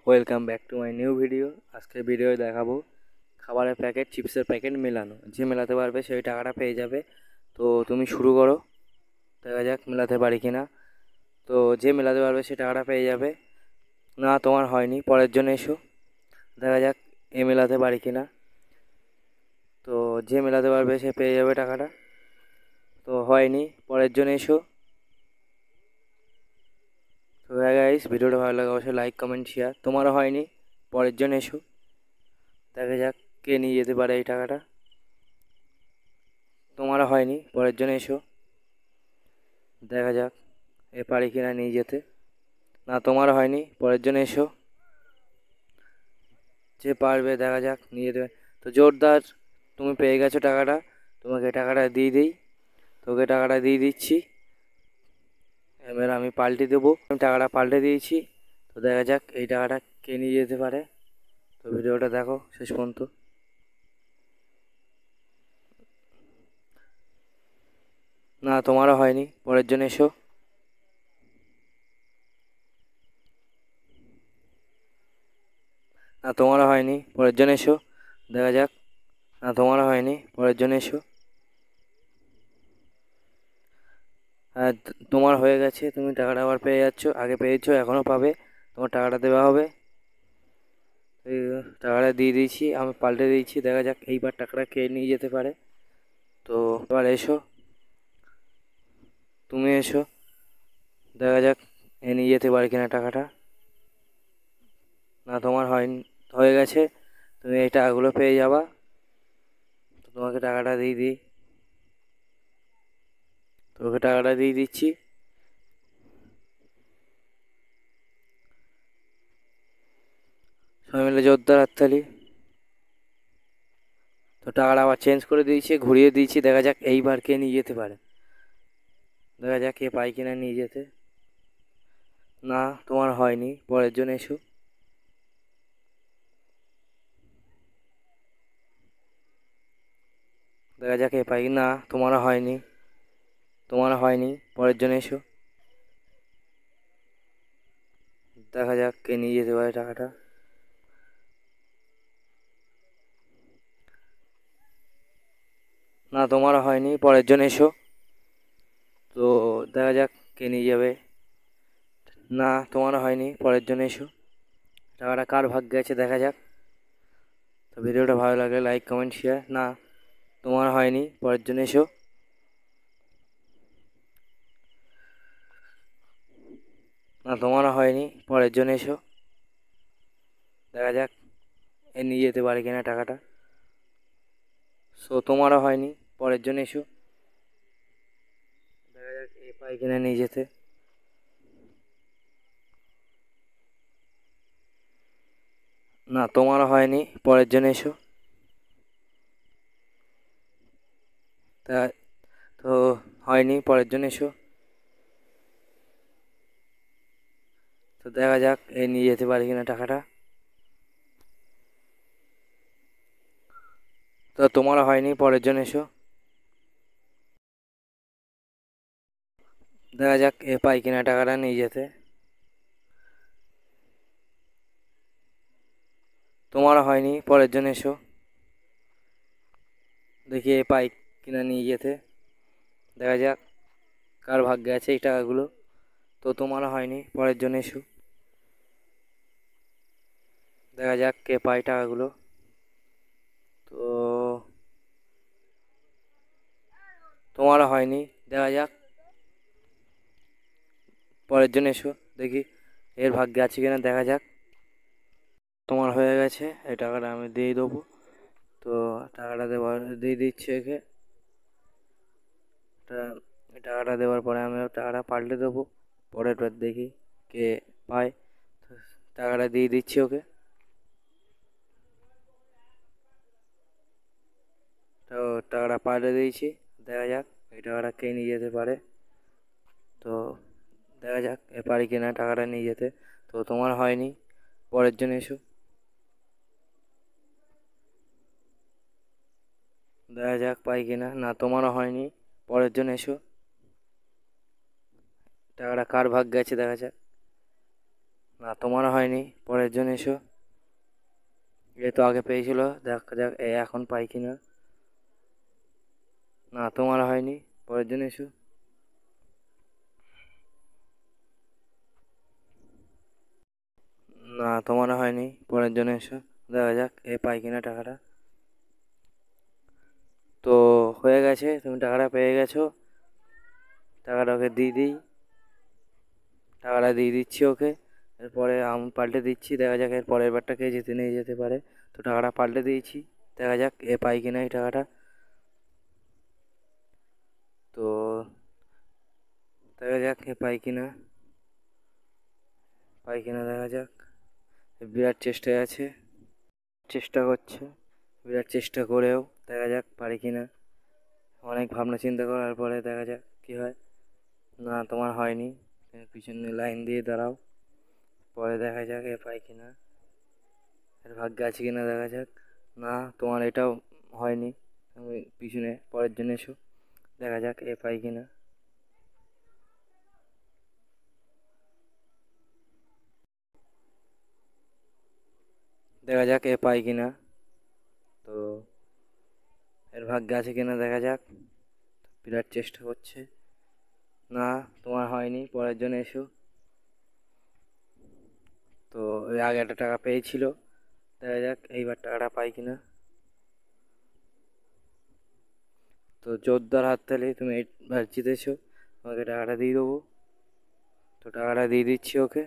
Welcome back to my new video. আজকে video দেখাবো খাবারের প্যাকেট, চিপসের প্যাকেট মেলানো। যে মেলাতে পারবে সেই টাকাটা পেয়ে যাবে। তো তুমি শুরু করো, দেখা যাক মেলাতে পারি কিনা। তো যে মেলাতে পারবে সে টাকাটা পেয়ে যাবে। না তোমার হয়নি, পরের জন্য এসো, দেখা যাক এ মেলাতে পারি কিনা। তো যে মেলাতে পারবে সে পেয়ে যাবে টাকাটা। তো হয়নি, পরের জন্য এসো। তো গাইস, ভিডিওটা ভালো লাগে অবশ্যই লাইক কমেন্ট শেয়ার। তোমারও হয়নি, পরের জন্য এসো, দেখা যাক কে নিয়ে যেতে পারে এই টাকাটা। তোমারও হয়নি, পরের জন্য এসো, দেখা যাক এ পারি কিনা নিয়ে যেতে। না তোমারও হয়নি, পরের জন্য এসো, যে পারবে দেখা যাক নিয়ে যেতে। তো জোরদার, তুমি পেয়ে গেছো টাকাটা, তোমাকে টাকাটা দিয়ে দিই। তোকে টাকাটা দিয়ে দিচ্ছি, এবার আমি পাল্টে দেবো। আমি টাকাটা পাল্টে দিয়েছি। তো দেখা যাক এই টাকাটা কে নিয়ে যেতে পারে। তো ভিডিওটা দেখো শেষ পর্যন্ত। না তোমারও হয়নি, পরের জন্য এসো, না তোমারও হয়নি, পরের জন্য এসো, দেখা যাক। না তোমারও হয়নি, পরের জন্য এসো। হ্যাঁ, তোমার হয়ে গেছে, তুমি টাকাটা আবার পেয়ে যাচ্ছ। আগে পেয়েছো, এখনও পাবে, তোমার টাকাটা দেওয়া হবে। এই টাকাটা দিয়ে দিয়েছি, আমি পাল্টে দিয়েছি, দেখা যাক এইবার টাকাটা কে নিয়ে যেতে পারে। তো এবার এসো, তুমি এসো, দেখা যাক এ নিয়ে যেতে পারে কিনা টাকাটা। না তোমার হয়নি, হয়ে গেছে, তুমি এই টাকাগুলো পেয়ে যাবা। তো তোমাকে টাকাটা দিয়ে দিই, তোমাকে টাকাটা দিয়ে দিচ্ছি। সবাই মিলে জোরদার হাততালি। তো টাকাটা আবার চেঞ্জ করে দিয়েছি, ঘুরিয়ে দিয়েছি, দেখা যাক এইবার কে নিয়ে যেতে পারে। দেখা যাক কে পায় কিনা নিয়ে যেতে। না তোমার হয়নি, পরের জন্য এসো, দেখা যাক এ পাই। না তোমারও হয়নি, তোমারও হয়নি, পরের জন্য এসো, দেখা যাক কে নিয়ে যেতে পারে টাকাটা। না তোমারও হয়নি, পরের জন্য এসো। তো দেখা যাক কে নিয়ে যাবে। না তোমারও হয়নি, পরের জন্য এসো, টাকাটা কার ভাগ্যে আছে দেখা যাক। তো ভিডিওটা ভালো লাগলে লাইক কমেন্ট শেয়ার। না তোমার হয়নি, পরের জন্য এসো, না তোমারও হয়নি, পরের জন্য এসো, দেখা যাক এ নিয়ে যেতে পারে কিনা টাকাটা। সো তোমারও হয়নি, পরের জন্য এসো, দেখা যাক এ পায় কিনা নিয়ে যেতে। না তোমারও হয়নি, পরের জন্য এসো। তা তো হয়নি, পরের জন্য এসো। তো দেখা যাক এ নিয়ে যেতে পারে কিনা টাকাটা। তো তোমারও হয়নি, পরের জন্য এসো, দেখা যাক এ পায় কিনা টাকাটা নিয়ে যেতে। তোমারও হয়নি, পরের জন্য এসো, দেখি এ পাই কিনা নিয়ে যেতে, দেখা যাক কার ভাগ্যে আছে এই টাকাগুলো। তো তোমারও হয়নি, পরের জন্য এসো, দেখা যাক কে পায় টাকাগুলো। তো তোমারও হয়নি, দেখা যাক, পরের জন্য এসো, দেখি এর ভাগ্যে আছে কিনা দেখা যাক। তোমার হয়ে গেছে, এই টাকাটা আমি দিয়ে দেবো। তো টাকাটা দেওয়ার দিয়ে দিচ্ছি একে। এই টাকাটা দেওয়ার পরে আমি টাকাটা পাল্টে দেবো। পরের বার দেখি কে পায়। তো টাকাটা দিয়ে দিচ্ছি ওকে। তো টাকাটা পাল্টে দিয়েছি, দেখা যাক এই টাকাটা কে নিয়ে যেতে পারে। তো দেখা যাক এ পারি কিনা টাকাটা নিয়ে যেতে। তো তোমার হয়নি, পরের জন্য এসো, দেখা যাক পাই কিনা। না তোমারও হয়নি, পরের জন্য এসো, টাকাটা কার ভাগ্যে আছে দেখা যাক। না, তোমার হয়নি, পরের জন এসো। এ তো আগে পেয়েছিল, দেখা যাক এ এখন পাই কিনা। না, তোমার হয়নি, পরের জন এসো। না, তোমার হয়নি, পরের জন এসো। দেখা যাক এ পাই কিনা টাকাটা। তো হয়ে গেছে, তুমি টাকাটা পেয়ে গেছো। টাকাটা ওকে দিয়ে দিই, টাকাটা দিয়ে দিচ্ছি ওকে। এরপরে আমি পাল্টে দিচ্ছি, দেখা যাক এর পরের বারটা কে জিতে নিয়ে যেতে পারে। তো টাকাটা পাল্টে দিয়েছি, দেখা যাক এ পাই কিনা এই টাকাটা। তো দেখা যাক এ পাই কিনা, পাই কিনা দেখা যাক। বিরাট চেষ্টায় আছে, চেষ্টা করছে, বিরাট চেষ্টা করেও দেখা যাক পারি কিনা। অনেক ভাবনা চিন্তা করার পরে দেখা যাক কি হয়। না, তোমার হয়নি, তুমি পিছনে লাইন দিয়ে দাঁড়াও, পরে দেখা যাক এ পাই কিনা, এর ভাগ্যে আছে কিনা দেখা যাক। না, তোমার এটাও হয়নি, তুমি পিছনে পরের জন্য এসো, দেখা যাক এ পাই কিনা। দেখা যাক এ পাই কিনা। তো এর ভাগ্যে আছে কিনা দেখা যাক, বিরাট চেষ্টা করছে। না, তোমার হয়নি, পরের জন্য এসো। তো ওই আগে একটা টাকা পেয়েছিল, দেখা যাক এইবার টাকাটা পাই কিনা। তো জোরদার হাততালি, তুমি এইবার জিতেছো, তোমাকে টাকাটা দিয়ে দেবো। তো টাকাটা দিয়ে দিচ্ছি ওকে।